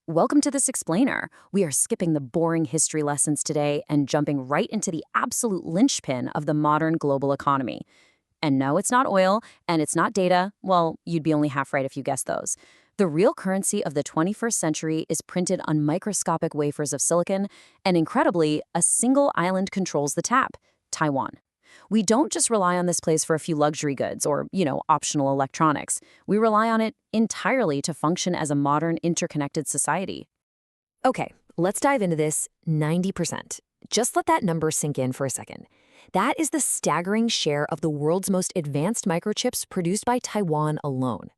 Welcome to this explainer. We are skipping the boring history lessons today and jumping right into the absolute linchpin of the modern global economy. And no, it's not oil, and it's not data. Well, you'd be only half right if you guessed those. The real currency of the 21st century is printed on microscopic wafers of silicon, and incredibly, a single island controls the tap: Taiwan. We don't just rely on this place for a few luxury goods or, optional electronics. We rely on it entirely to function as a modern, interconnected society. Okay, let's dive into this 90%. Just let that number sink in for a second. That is the staggering share of the world's most advanced microchips produced by Taiwan alone.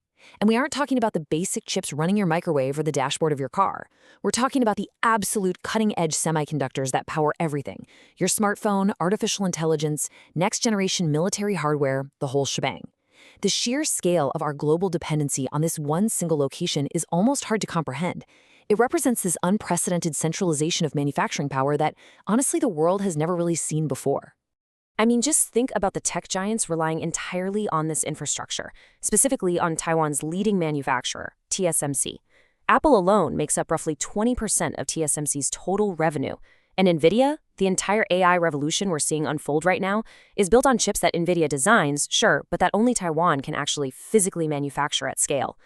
And we aren't talking about the basic chips running your microwave or the dashboard of your car. We're talking about the absolute cutting-edge semiconductors that power everything: your smartphone, artificial intelligence, next-generation military hardware, the whole shebang. The sheer scale of our global dependency on this one single location is almost hard to comprehend. It represents this unprecedented centralization of manufacturing power that, honestly, the world has never really seen before. I mean, just think about the tech giants relying entirely on this infrastructure, specifically on Taiwan's leading manufacturer, TSMC. Apple alone makes up roughly 20% of TSMC's total revenue. And NVIDIA, the entire AI revolution we're seeing unfold right now, is built on chips that NVIDIA designs, sure, but that only Taiwan can actually physically manufacture at scale.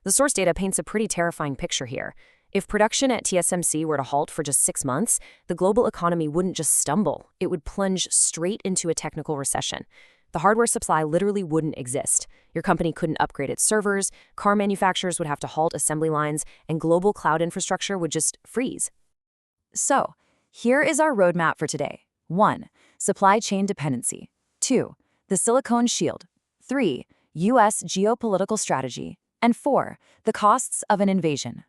The source data paints a pretty terrifying picture here. If production at TSMC were to halt for just 6 months, the global economy wouldn't just stumble, it would plunge straight into a technical recession. The hardware supply literally wouldn't exist. Your company couldn't upgrade its servers, car manufacturers would have to halt assembly lines, and global cloud infrastructure would just freeze. So, here is our roadmap for today. 1. Supply chain dependency. 2. The silicone shield. 3. U.S. geopolitical strategy. And 4. The costs of an invasion.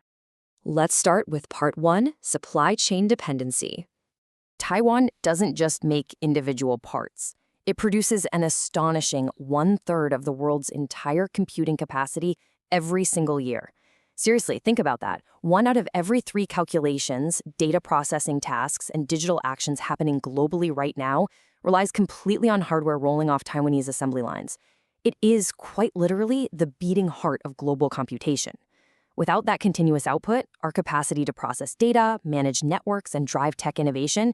Let's start with part 1, supply chain dependency. Taiwan doesn't just make individual parts. It produces an astonishing 1/3 of the world's entire computing capacity every single year. Seriously, think about that. 1 out of every 3 calculations, data processing tasks, and digital actions happening globally right now relies completely on hardware rolling off Taiwanese assembly lines. It is quite literally the beating heart of global computation. Without that continuous output, our capacity to process data, manage networks, and drive tech innovation,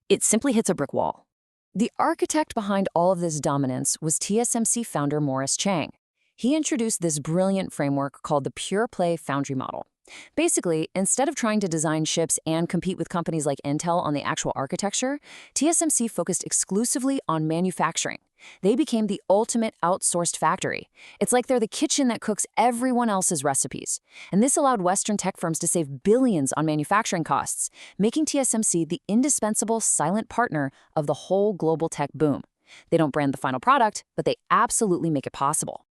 it simply hits a brick wall. The architect behind all of this dominance was TSMC founder Morris Chang. He introduced this brilliant framework called the Pure Play Foundry Model. Basically, instead of trying to design chips and compete with companies like Intel on the actual architecture, TSMC focused exclusively on manufacturing. They became the ultimate outsourced factory. It's like they're the kitchen that cooks everyone else's recipes. And this allowed Western tech firms to save billions on manufacturing costs, making TSMC the indispensable silent partner of the whole global tech boom. They don't brand the final product, but they absolutely make it possible.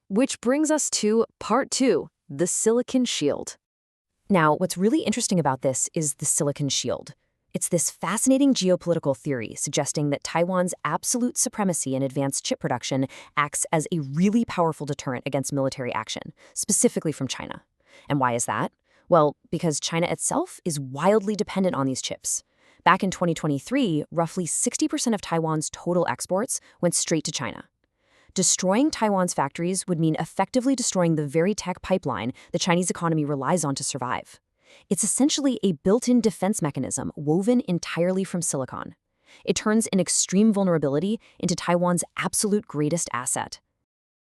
Which brings us to part 2, the silicon shield. Now, what's really interesting about this is the silicon shield. It's this fascinating geopolitical theory suggesting that Taiwan's absolute supremacy in advanced chip production acts as a really powerful deterrent against military action, specifically from China. And why is that? Well, because China itself is wildly dependent on these chips. Back in 2023, roughly 60% of Taiwan's total exports went straight to China. Destroying Taiwan's factories would mean effectively destroying the very tech pipeline the Chinese economy relies on to survive. It's essentially a built-in defense mechanism woven entirely from silicon. It turns an extreme vulnerability into Taiwan's absolute greatest asset.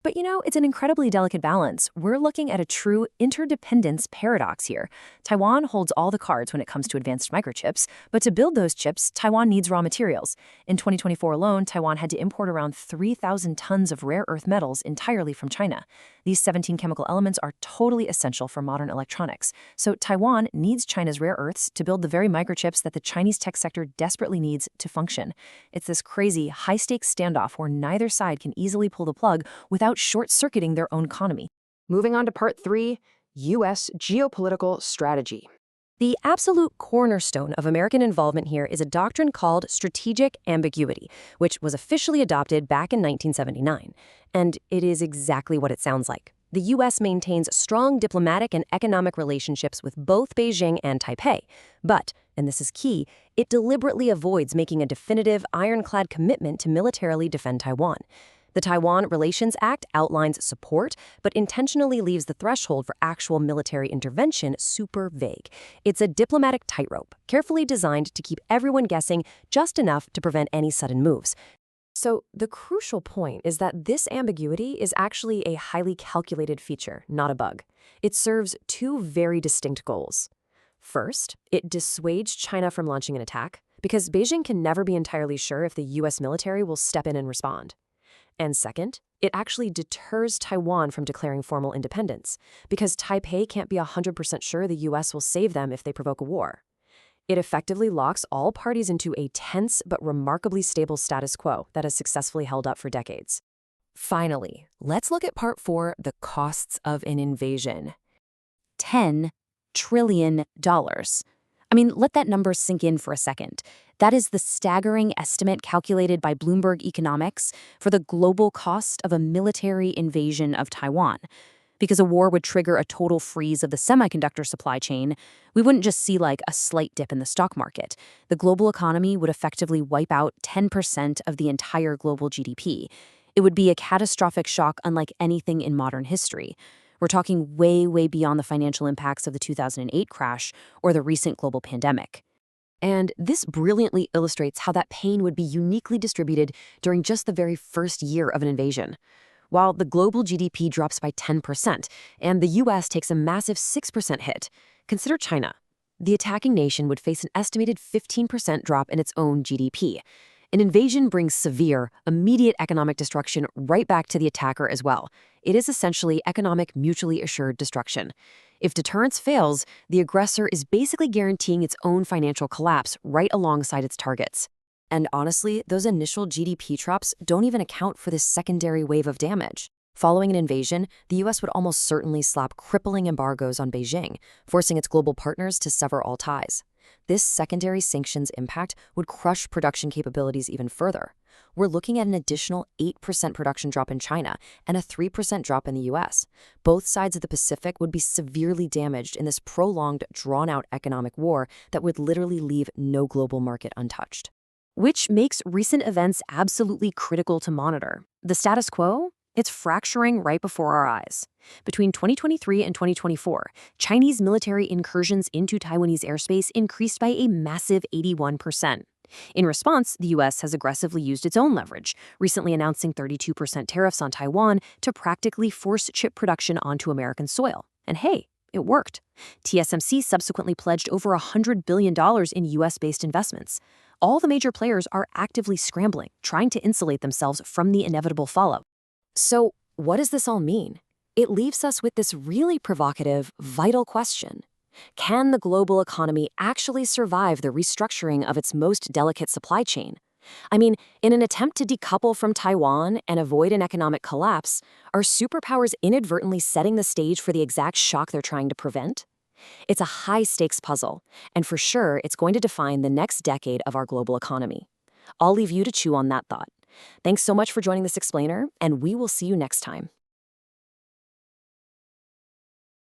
But it's an incredibly delicate balance. We're looking at a true interdependence paradox here. Taiwan holds all the cards when it comes to advanced microchips, but to build those chips, Taiwan needs raw materials. In 2024 alone, Taiwan had to import around 3,000 tons of rare earth metals entirely from China. These 17 chemical elements are totally essential for modern electronics. So Taiwan needs China's rare earths to build the very microchips that the Chinese tech sector desperately needs to function. It's this crazy, high-stakes standoff where neither side can easily pull the plug without short-circuiting their own economy. Moving on to part 3, U.S. geopolitical strategy. The absolute cornerstone of American involvement here is a doctrine called strategic ambiguity, which was officially adopted back in 1979. And it is exactly what it sounds like. The U.S. maintains strong diplomatic and economic relationships with both Beijing and Taipei. But, and this is key, it deliberately avoids making a definitive, ironclad commitment to militarily defend Taiwan. The Taiwan Relations Act outlines support, but intentionally leaves the threshold for actual military intervention super vague. It's a diplomatic tightrope, carefully designed to keep everyone guessing just enough to prevent any sudden moves. So the crucial point is that this ambiguity is actually a highly calculated feature, not a bug. It serves two very distinct goals. First, it dissuades China from launching an attack, because Beijing can never be entirely sure if the U.S. military will step in and respond. And second, it actually deters Taiwan from declaring formal independence, because Taipei can't be 100% sure the U.S. will save them if they provoke a war. It effectively locks all parties into a tense but remarkably stable status quo that has successfully held up for decades. Finally, let's look at part 4, the costs of an invasion. $10 trillion. I mean, let that number sink in for a second. That is the staggering estimate calculated by Bloomberg Economics for the global cost of a military invasion of Taiwan. Because a war would trigger a total freeze of the semiconductor supply chain, we wouldn't just see like a slight dip in the stock market. The global economy would effectively wipe out 10% of the entire global GDP. It would be a catastrophic shock unlike anything in modern history. We're talking way, way beyond the financial impacts of the 2008 crash or the recent global pandemic. And this brilliantly illustrates how that pain would be uniquely distributed during just the very first year of an invasion. While the global GDP drops by 10% and the U.S. takes a massive 6% hit, consider China. The attacking nation would face an estimated 15% drop in its own GDP. An invasion brings severe, immediate economic destruction right back to the attacker as well. It is essentially economic mutually assured destruction. If deterrence fails, the aggressor is basically guaranteeing its own financial collapse right alongside its targets. And honestly, those initial GDP drops don't even account for this secondary wave of damage. Following an invasion, the U.S. would almost certainly slap crippling embargoes on Beijing, forcing its global partners to sever all ties. This secondary sanctions impact would crush production capabilities even further. We're looking at an additional 8% production drop in China and a 3% drop in the U.S. Both sides of the Pacific would be severely damaged in this prolonged, drawn-out economic war that would literally leave no global market untouched. Which makes recent events absolutely critical to monitor. The status quo? It's fracturing right before our eyes. Between 2023 and 2024, Chinese military incursions into Taiwanese airspace increased by a massive 81%. In response, the U.S. has aggressively used its own leverage, recently announcing 32% tariffs on Taiwan to practically force chip production onto American soil. And hey, it worked. TSMC subsequently pledged over $100 billion in U.S.-based investments. All the major players are actively scrambling, trying to insulate themselves from the inevitable fallout. So, what does this all mean? It leaves us with this really provocative, vital question. Can the global economy actually survive the restructuring of its most delicate supply chain? I mean, in an attempt to decouple from Taiwan and avoid an economic collapse, are superpowers inadvertently setting the stage for the exact shock they're trying to prevent? It's a high-stakes puzzle, and for sure, it's going to define the next decade of our global economy. I'll leave you to chew on that thought. Thanks so much for joining this explainer, and we will see you next time.